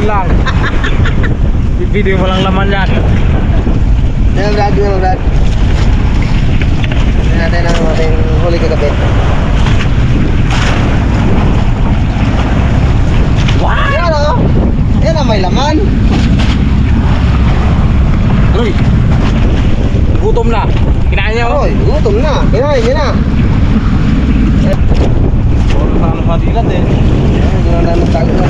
Yun lang. Video mo lang laman yan. Yan Brad, yan Brad. Tignan natin ang ating huli kagabi. Wow! Yan o! Yan ang may laman. Aroy! Gutom na. Kinain niya oh. Oy, gutom na. Kinain niya na. Puro sa ano sa dilat eh. Yan, gano'n na nagtago na.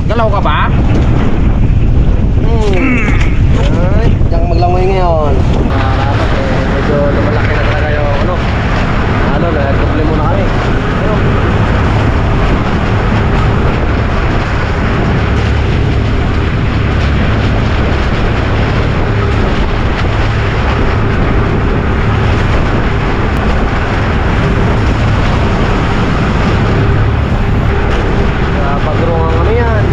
Galaw ka ba? Ay, diyan ka maglangoy ngayon. Medyo lumalaki na talaga yung ano. Ano, nagdoble muna kami. Ayun. Pagurungan kami yan.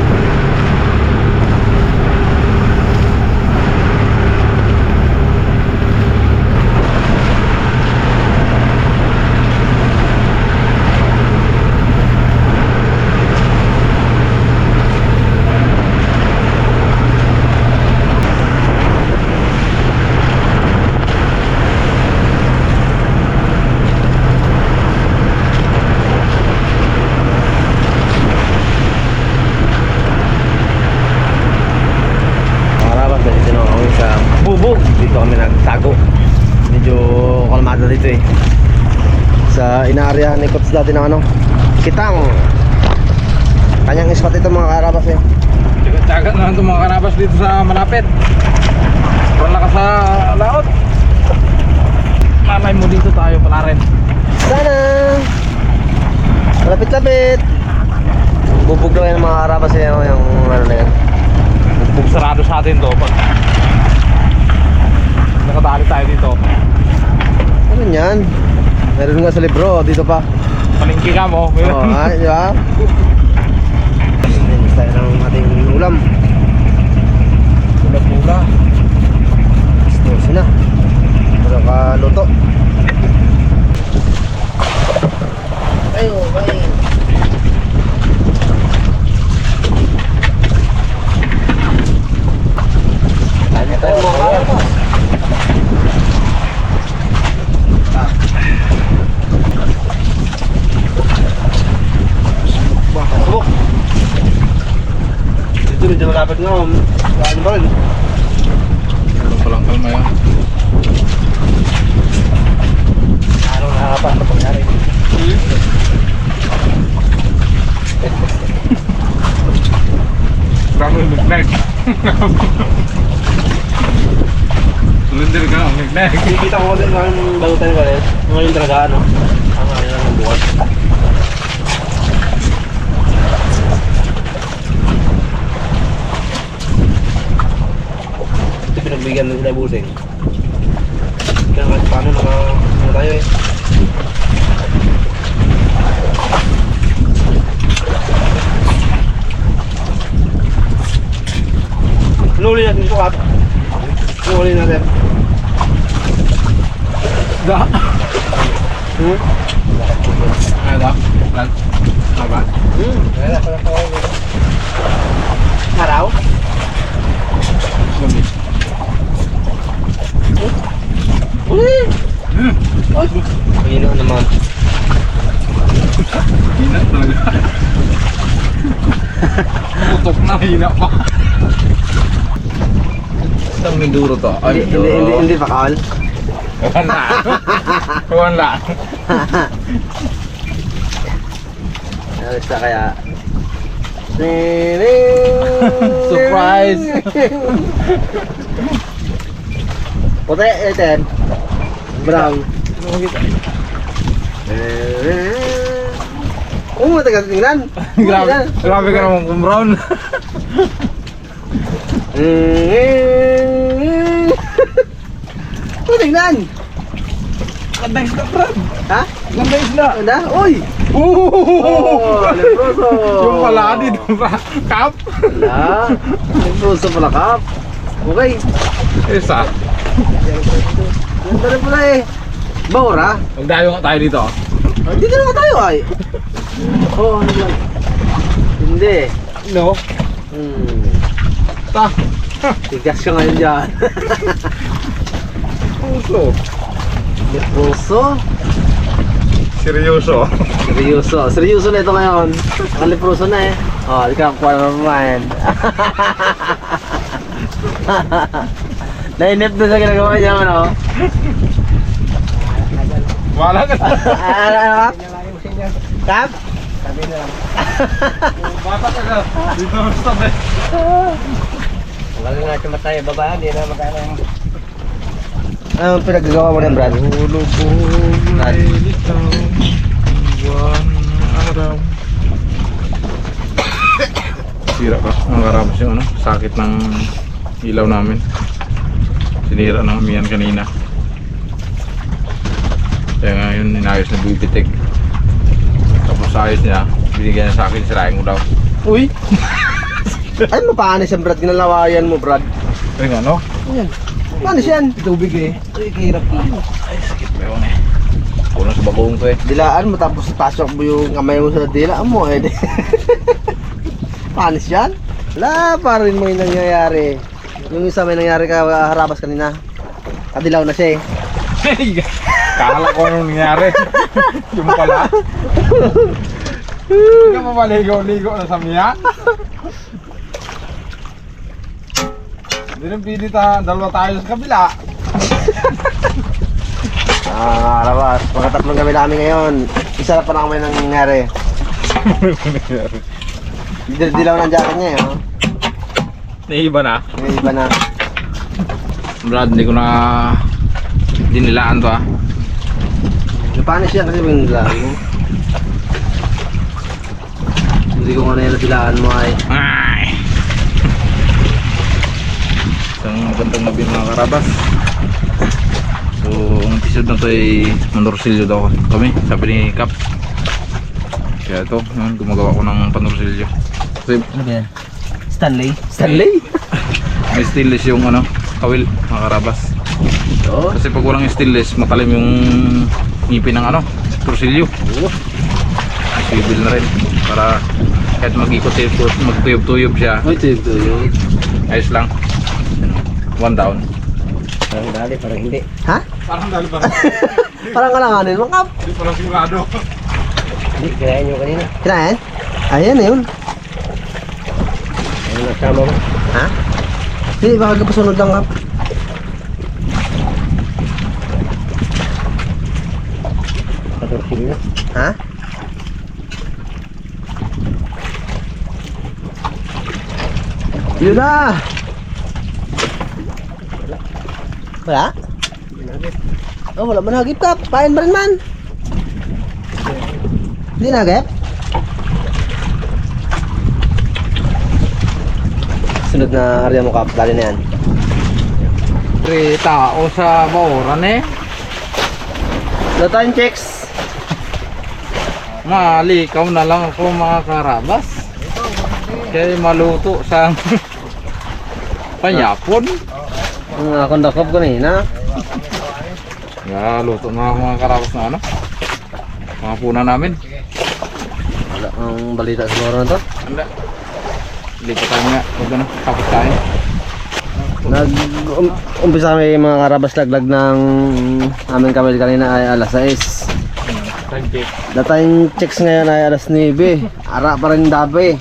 Bubog. Dito kami nagtago. Medyo kalmado dito eh. Sa inaarya ni Coach dati ng ano, Kitang. Kanyang spot ito mga karabas eh. Tigat-tigat na itong mga karabas dito sa malapit. Parang ka sa laot. Malay mo dito tayo pala rin. Sana! Lapit-lapit! Bubog daw yan mga karabas eh. Yung ano na yan. Bubog sarado sa atin to. Pag nakatali tayo dito. Ano yan? Meron nga sa libro, dito pa. Palingki ka mo. Oo, di ba? Next tayo ng ating ulam. Pula-pula. Gusto na. Para kaluto. Ayo, bye. Kanya tayo mga karabas. Subok. Dito medyo malapit nga. Saan ba rin? Meron palang kalma yan. Ano nakakapan na pangyari? Grabe yung naglag. Silinder ka ang naglag. Kikita ko din ng balutan ko rin. Ngayon talaga ano? Ang ano ng buwan. Ito pinagbigyan ng sila busing. Kaya kahit paano ano tayo eh. Nuli natin ito kat. Nuli natin. Da. Ano da? Lan? Haba? Wala pala ko. Haraw? Gabi. Uli! Ay! Pagino naman. Hina talaga. Putok na, hina pa. Isang ninduro to. Ay, Hindi pa kawal. Wala. Wala. Alis na kaya. Surprise! Puti, eten. Brown. Matagal tingnan. Grabe ka naman kung brown. Tingnan. Nice na brown. Ha? Ganda isda. Ganda? Uy! Oh, Leproso! yung pala dito sa kap. Wala. Leproso pala, Kap. Okay. Isa. Ganda rin pala eh. Baura? Magdayo nga tayo dito. Dito na nga tayo ay. Oo, ano lang. Hindi. No? Ta. Tigas ka ngayon dyan. Puso. Leproso? Seryoso. Seryoso. Seryoso na ito ngayon. Ang leproso na eh. Oh, di ka kuha na naman. Nainip doon sa ginagawa niya, ano? Wala ka na. Ano, Kap? Bata ka na. Dito ang stop eh. Wala nga cuma tayo baba, di na magkano. Ano pinagagawa mo ng Brad? Hulog po Brad. litaw. Buwan araw. Sira ka. Ang karabas yung ano, sakit ng ilaw namin. Sinira ng amihan kanina. Kaya ngayon inayos na bibitik. Tapos ayos niya, binigyan niya sa akin, sirain ko daw. Uy! Ay, mapanis yan, Brad. Ginalawayan mo, Brad. Ay ano? Ayan. Panis yan. Tubig eh. Uy, kahirap yun. Ay, sakit pa yun eh. Kulang sa bagong ko eh. Dilaan mo tapos pasok mo yung kamay mo sa dilaan mo eh. Panis yan? Wala pa rin mo yung nangyayari. Yung isa may nangyari ka harabas kanina. Kadilaw na siya eh. Kala ko anong nangyari. Yung pala. Hindi ka mapaligaw-ligaw na sa miya. Hindi nang pili dalawa tayo sa kabila. Harabas. Mga tatlong gabi namin ngayon. Isa na pa na kami nangyari. Dilaw ng jacket niya eh. Oh. Naiiba na. May iba na. Brad, hindi ko na dinilaan to ah. Napanis yan kasi yung dilaan mo. Hindi ko nga na yung dilaan mo ay. Ay! Isang magandang gabi mga karabas. So, ang episode na to ay Manursilyo daw kami, sabi ni Kap. Kaya ito, yun, gumagawa ko ng panursilyo. Kasi Ano ba yan? Stanley? Stanley? may stainless yung ano, kawil mga karabas. Oo. Kasi pag walang stainless, matalim yung ngipin ng ano, torsilyo. Sibil na rin para kahit mag-ikot-ikot, magtuyog-tuyog siya, Ay, ito yun. ayos lang. One down. Parang dali, parang hindi. Ha? Parang dali pa. Parang kalanganin mo, Kap. Hindi pa lang sigurado. Hindi, kinain nyo kanina. Kinain? Ayan na yun. Ano nasama mo? Ha? Hindi, baka kapasunod lang, Kap. Patorsil na. Ha? Yun na! Wala? Oh, wala man hagip, Kap. Pain ba rin man? Hindi na hagip? Sunod na area mo, Kap. Dali na yan. Tao sa Bauran eh. Time checks. Malikaw na lang ako mga karabas. Kaya maluto sa panyapon. Ang kondakop ko na. Ya, luto na ako mga karabas na ano. Mga puna namin. Wala ang balita sa loro na to. Hindi. Lipat tayo nga. Huwag na. Tapos tayo. Umpisa kami mga karabas laglag ng aming kamil kanina ay alas 6. Thank you. Datang checks ngayon ay alas 9. Ara pa rin dabi.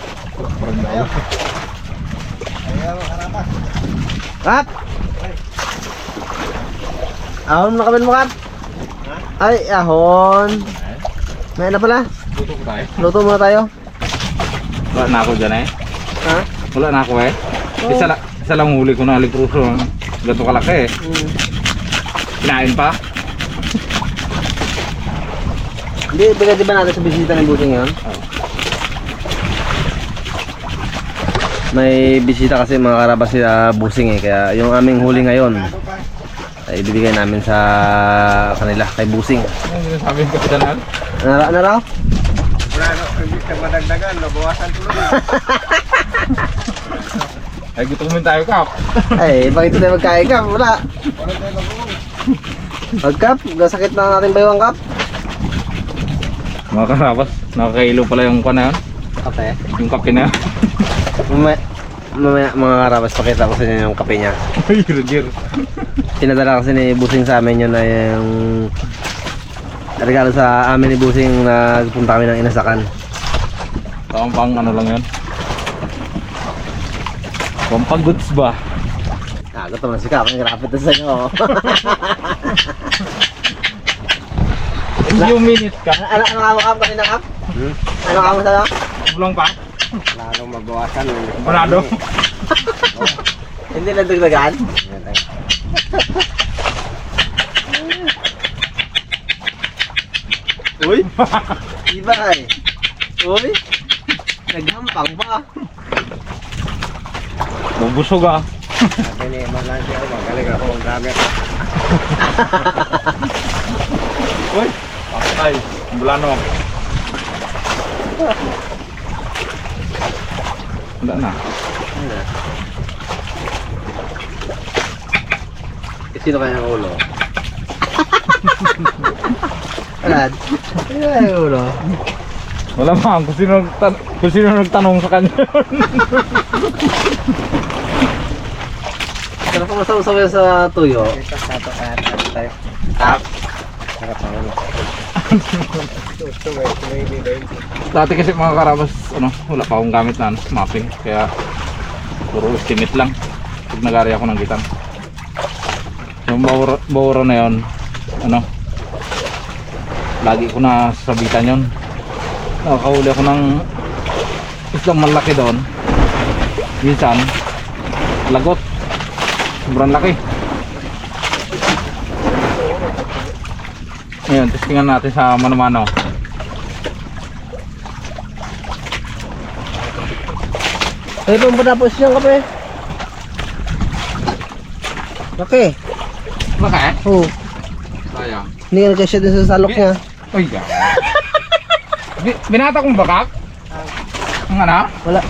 Kap! Ahon na kamil mo, Kap? Ay, ahon. May na pala. Luto ko tayo. Luto muna tayo. Wala na ako dyan eh. Ha? Wala na ako eh. Isa lang huli ko na aligruso. Gato kalaki eh. Kinain pa. Hindi, pwede ba natin sa bisita ng busing yun? May bisita kasi mga karabas sila busing eh. Kaya yung aming huli ngayon ay ibibigay namin sa kanila, kay Busing. Ano sabi ng kapitan? Ano raw? Wala na, hindi ka madagdagan, nabawasan tuloy. Ay, gutumin tayo, Kap. Ay, bakit tayo magkain Kap? Wala. Wala tayo mabuhon. Pag Kap, gasakit na ang ating baywang Kap. Mga karabas, nakakailo pala yung pana yun. Kape? Yung kape na yun. Mamaya mga karabas, pakita ko sa inyo yung kape niya. Ay, Roger. Pinadala kasi ni Busing sa amin yun na yung regalo sa amin ni Busing na punta kami ng Inasakan. Pang ano lang yun. Pampag-goods ba? Ah, gutom na si Kap, ang grapit na sa inyo. In few minutes ka. Ano ka mo Kap? Kanina Kap? Ano ka mo sa'yo? Bulong pa? Lalong mabawasan. Panado. Hindi na dagdagan? Uy! Iba ka eh. Uy! Naghampang pa. Bubusog ah. Sabi ni Malandi ako, magaling ako ang gamit. Uy! Patay. Bulano. Wala na. Sino kaya ang ulo? Alad? Sino kaya ang ulo? Wala man. Kung sino nagtanong sa kanya. Sarap ang masaw-saw yan sa tuyo. Ito, sato kaya tayo. Kap? Sarap ang ano. Ito, may din. Dati kasi mga karabas, ano, wala pa akong gamit na ano, mapping. Kaya puro estimate lang. Pag nag-ari ako ng gitan. Yung bawra na yun, ano, lagi ko na sabitan yun. Nakakahuli ako ng islang malaki doon. Minsan, lagot. Sobrang laki. Ngayon, testingan natin sa mano-mano. Ay, pang patapos yung kape. Okay. Laki eh? Oo. Sayang. Hindi ka nagkasya din sa salok niya. Uy, ya. Binata kong bakak? Ang ano? Wala.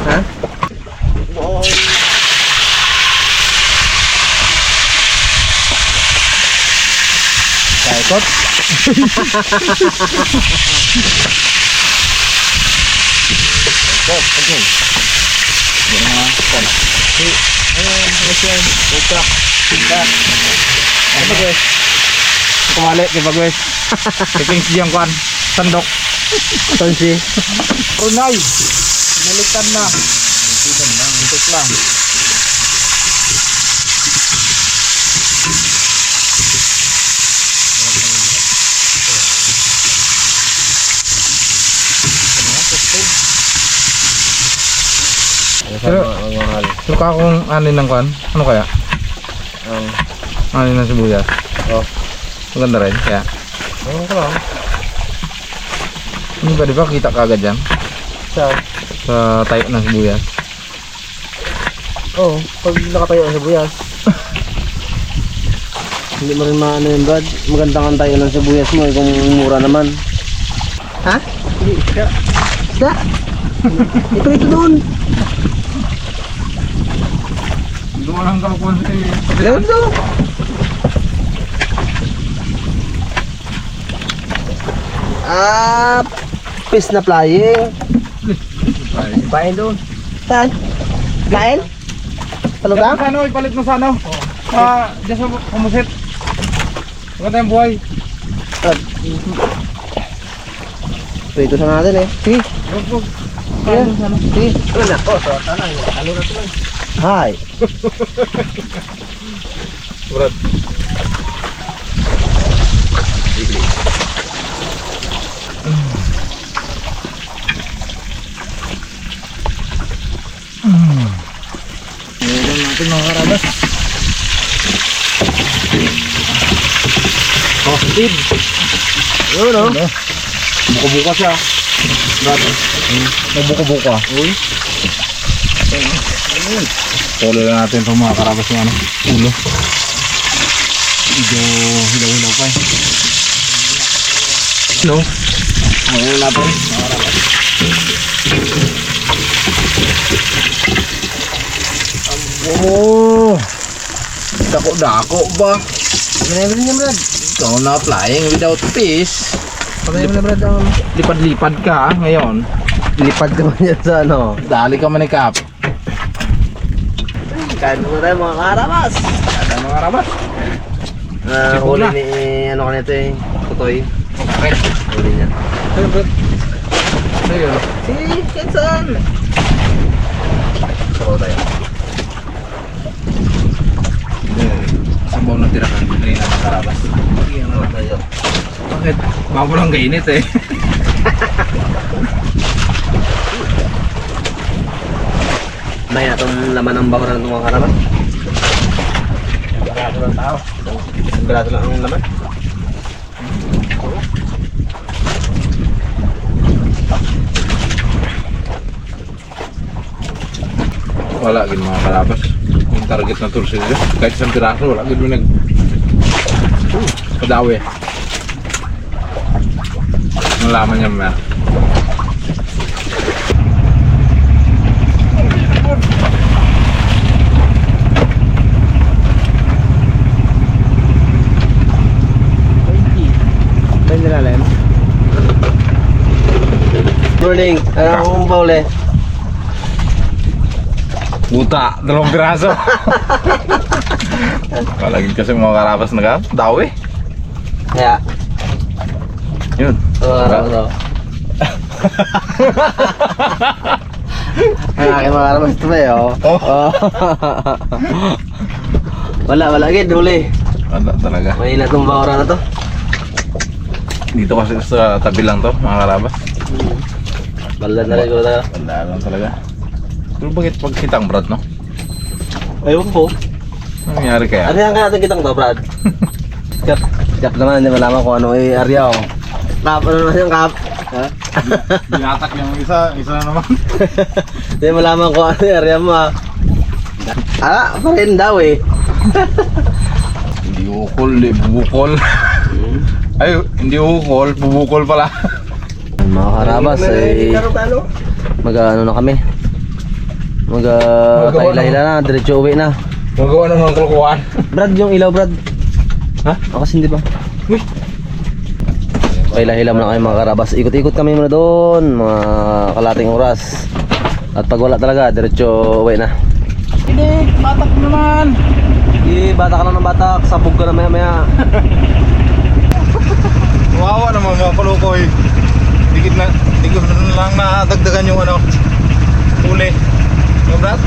Ha? Kaikot? Okay. Yan na nga. Ayun, ayun. Puta. Puta. Ano ba guys? Kumali, diba guys? Iping siyang kwan. Sandok. Tonsi. Runay. Nalitan na. Hintik lang. Pero ka akong anin ng kwan? Ano kaya? Anin ng sibuyas? Oh. Maganda rin, kaya. Ano ka lang? Hindi ba, di ba kita ka agad yan? Sa? Sa tayo ng sibuyas. Oo, pag nakatayo sa buyas. Hindi mo rin maano yun, Brad. Magandang ang tayo ng sibuyas mo kung mura naman. Ha? Hindi, isda. Isda? Ito doon. Doon lang kalukuhan sa kayo. Gawin ito. Fish na flying. Ipain doon. Saan? Kain? Talugang? Sa ano, ipalit mo sa ano? Diyan sa kumusit. Maganda yung buhay. Ito sa natin eh. Sige. Huwag. Sige. Sige. Ano na? Oh, so, tanang. Halo na tuloy. Hi. Brad. Meron natin mga karabas. Oh, Steve. Yun o. Buka-buka siya. Brad. Buka-buka. Uy. Tuloy lang natin itong mga karabas ng ano, ulo. Medyo hilaw-hilaw pa eh. No? Ngayon natin, mga karabas. Oh, dako-dako ba? Ganyan niya, Brad. Ikaw na flying without fish. Pagay mo na, Brad. Lipad-lipad ka ngayon. Lipad naman yan sa ano. Dali ka manikap. Kain mo tayo mga karabas. Ada mga karabas. Huli ni, ano kanito eh, Tutoy. Okay. Huli niya. Ayun, bro. Ayun. Si Kenson. Sabaw tayo. Sabaw na tira ka. Hindi na mga karabas. Sabaw tayo. Bakit? Bago lang kainit eh. May natong laman ng bakura ng mga karabas. Sigurado ng tao. Sigurado lang ang laman. Wala gin mga karabas. Yung target na tursil nila. Kahit isang piraso, wala gin mo nag... Padawi. Nalaman niya mamaya. Morning. Ano ang pauli? Buta, 2 piraso. Palagi kasi mga karabas na dawi. Kaya, Yun. karabas. Ang aking mga karabas ito ba yun? Oh. Wala agad, huli. Wala talaga. May natong bakura na to. Dito kasi sa tabi lang to, mga karabas. Balad na rin ko talaga. Wala lang talaga. Pero bakit pagkita ang Brad, no? Ayun po. Ano nangyari kaya? Ano yung natin kitang to, Brad? Kap naman, hindi malaman kung ano yung area ko. Kap, ano naman yung kap? Ha? Binatak niya yung isa na naman. Hindi malaman kung ano yung area mo ha. Pa rin daw eh. Hindi ukol, bubukol. Ay, hindi ukol, bubukol pala. Mga karabas ay mag-ano na kami. Mag-hila na, diretso uwi na. Magawa ng mga kulukuhan. Brad, yung ilaw, Brad. Ha? Kasi hindi ba? Uy! Hila-hila muna kayo mga karabas. Ikot-ikot kami muna doon, mga kalating oras. At pag wala talaga, diretso uwi na. Hindi, batak naman. Batak ka lang ng batak, sabog ka na maya-maya. Wawa naman mga kulukoy. Hindi ko lang nadagdagan yung ano, huli. Yung Brad?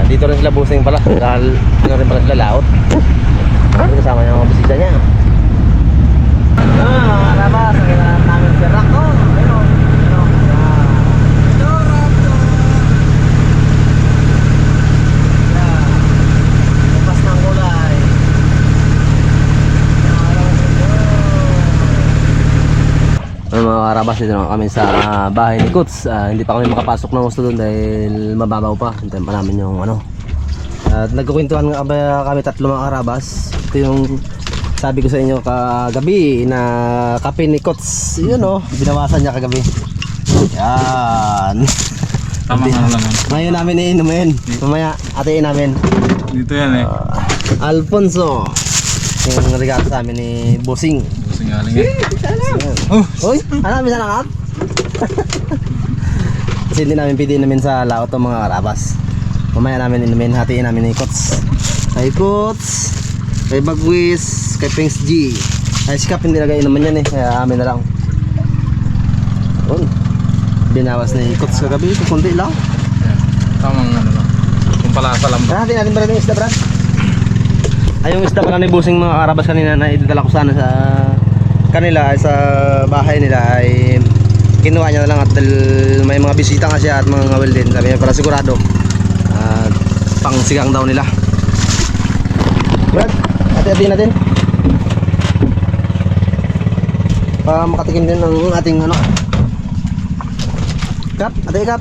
Dito rin sila busing pala dahil ano rin pala sila laot. Kasama niya mga bisita niya. Karabas, ang namin si Rako. Ayun. Lepas ng kulay. Mga karabas, dito na kami sa bahay ni Kuts. Hindi pa kami makapasok ng gusto doon dahil mababaw pa. Hintayin pa namin yung ano. At nagkukwentuhan nga ba kami tatlo mga karabas. Ito yung sabi ko sa inyo kagabi na kape ni Kuts. Yun o, binawasan niya kagabi. Yan. Tama nga lang. Ngayon namin iinumin. Mamaya atiin namin. Dito yan eh. Alfonso. Yung regalo sa amin ni Bossing. Singaling eh. Uy, ano bisa nangat? Kasi hindi namin pwede inumin sa laot ng mga karabas. Mamaya namin inumin, hatiin namin ni Kots. Kay Kots, kay Bagwis, kay Pings G. Ay si Kap hindi nagay inuman yan eh, kaya amin na lang. Yun. Binawas ni Kots kagabi, kukunti lang. Tamang ano no. Kung palasa lang ba. Hatiin natin ba rin yung isda, Brad? Ay yung isda pala ni Busing mga karabas kanina na idadala ko sana sa kanila, sa bahay nila ay kinuha niya na lang at dahil may mga bisita nga siya at mga ngawil din. Sabi niya para sigurado pang sigang daw nila. Brad, hati-hati natin para makatikim din ng ating ano. Kap, ate Kap.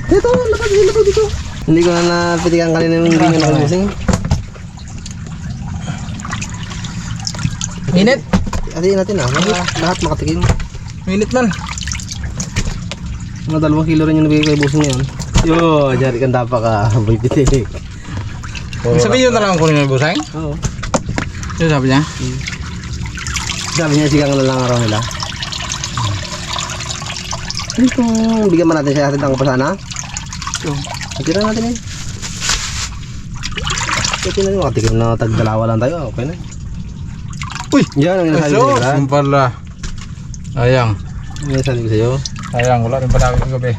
Dito, lapad dito. Hindi ko na napitikan kanina yung hindi nga nakabusing. Minit. Hatiin natin lahat makatikim. Minit man. Mga 2 kilo rin yung nabigay kay Busing ngayon. Yo, jari kan tapa ka, boy pitik. Sabi yun na lang kunin ng busay. Oo. Yun sabi niya. Sabi niya sigang na lang araw nila. Ano kung bigyan man natin siya hatid ang pasana? Oo. Hatira natin eh. Kasi na yung makatikim na tagdalawa lang tayo, okay na. Uy! Yan ang nasabi Aso! ko sa'yo. Yung pala. Ayang. Ang nasabi ko sa'yo. Ayang, wala rin pa namin kagabi.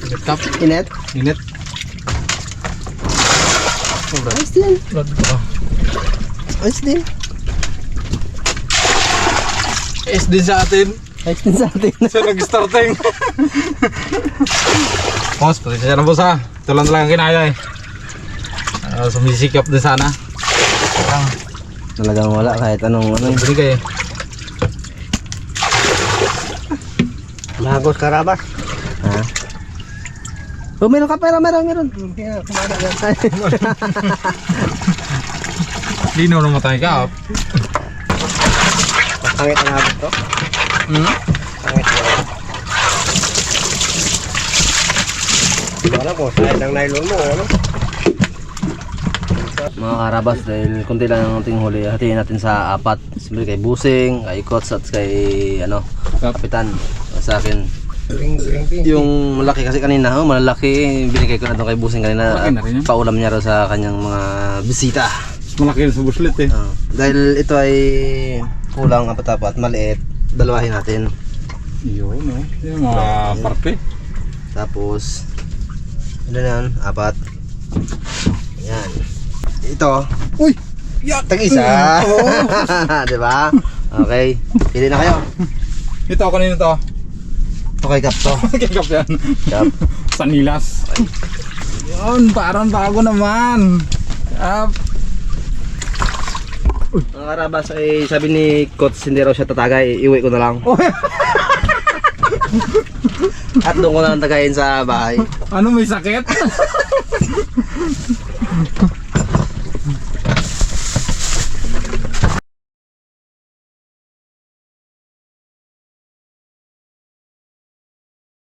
Init kap. Inet? Init. Ayos din. Blood ba? Ayos din. Is din sa atin. Ayos din sa atin. Siya nag-starting. Boss, pati siya na boss ha. Ito lang talagang kinaya eh. Sumisikap din sana. Talagang wala kahit anong ano. Binigay eh. Magos karabas. Ha? Oh, meron ka pera, meron. Kaya kumada yan. Linaw na matay ka. Pangit ang abot to. Pangit na. Wala ko, sayang ng nylon mo, ano? Mga karabas, dahil kunti lang ang ating huli, hatiin natin sa 4. Siyempre kay Busing, kay Kots at kay ano, Kapitan. Sa akin, yung malaki kasi kanina, malalaki, binigay ko na doon kay Busing kanina Malaki na rin at yan. paulam niya raw sa kanyang mga bisita. Malaki rin sa buslet eh. Dahil ito ay kulang apat-apat, maliit, dalawahin natin. Yun no. Yung mga parte. Tapos, ano na yan? 4. Yan. Ito, Uy! Yak! tag-isa. Diba? Okay. Pili na kayo. Ito, kanino to? Okay, Kap to. Kikap yan. Kap. Sanilas. Yun, parang bago naman. Kap. Mga karabas ay sabi ni Coach hindi raw siya tatagay, iuwi ko na lang. At doon ko na lang tagayin sa bahay. Ano, may sakit?